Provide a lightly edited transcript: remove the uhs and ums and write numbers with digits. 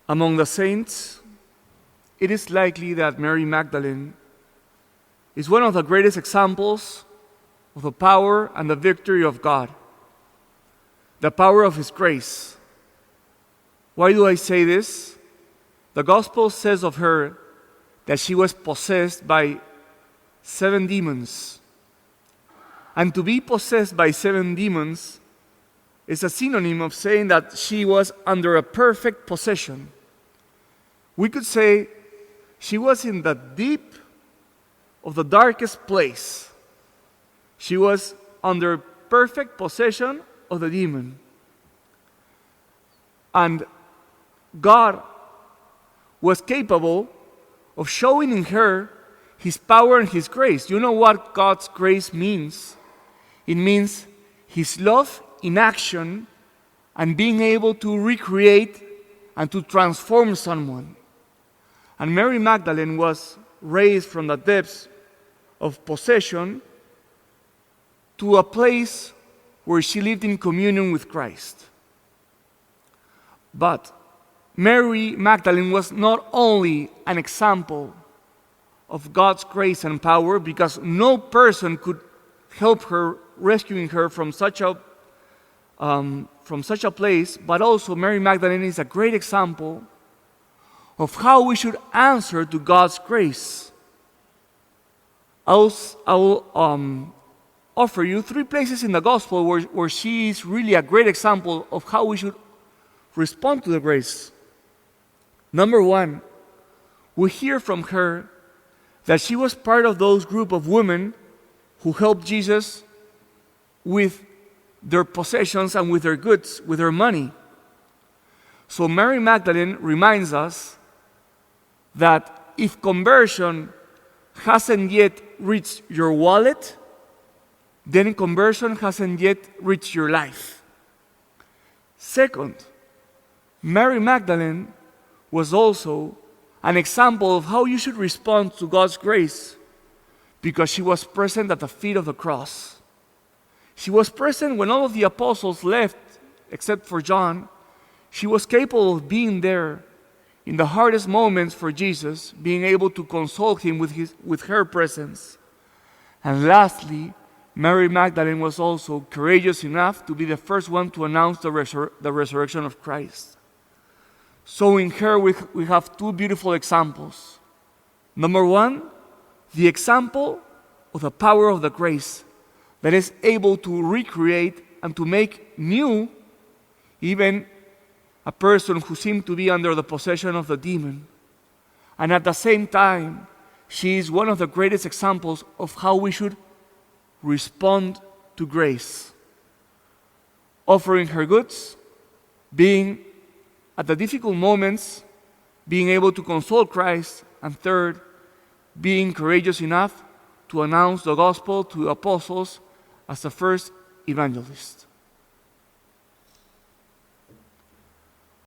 Among the saints, it is likely that Mary Magdalene is one of the greatest examples of the power and the victory of God, the power of His grace. Why do I say this? The Gospel says of her that she was possessed by 7 demons. And to be possessed by 7 demons is a synonym of saying that she was under a perfect possession. We could say she was in the deep of the darkest place. She was under perfect possession of the demon. And God was capable of showing in her His power and His grace. You know what God's grace means? It means His love in action and being able to recreate and to transform someone. And Mary Magdalene was raised from the depths of possession to a place where she lived in communion with Christ. But Mary Magdalene was not only an example of God's grace and power, because no person could help her, rescuing her from such a place, but also Mary Magdalene is a great example of how we should answer to God's grace. I will offer you 3 places in the Gospel where she is really a great example of how we should respond to the grace. Number 1, we hear from her that she was part of those group of women who helped Jesus with their possessions and with their goods, with their money. So Mary Magdalene reminds us that if conversion hasn't yet reached your wallet, then conversion hasn't yet reached your life. Second, Mary Magdalene was also an example of how you should respond to God's grace, because she was present at the feet of the cross. She was present when all of the apostles left, except for John. She was capable of being there in the hardest moments for Jesus, being able to console Him with her presence. And lastly, Mary Magdalene was also courageous enough to be the first one to announce the resurrection of Christ. So in her we have 2 beautiful examples. Number 1, the example of the power of the grace that is able to recreate and to make new even a person who seemed to be under the possession of the demon. And at the same time, she is one of the greatest examples of how we should respond to grace. Offering her goods, being at the difficult moments, being able to console Christ, and third, being courageous enough to announce the gospel to apostles as the first evangelist.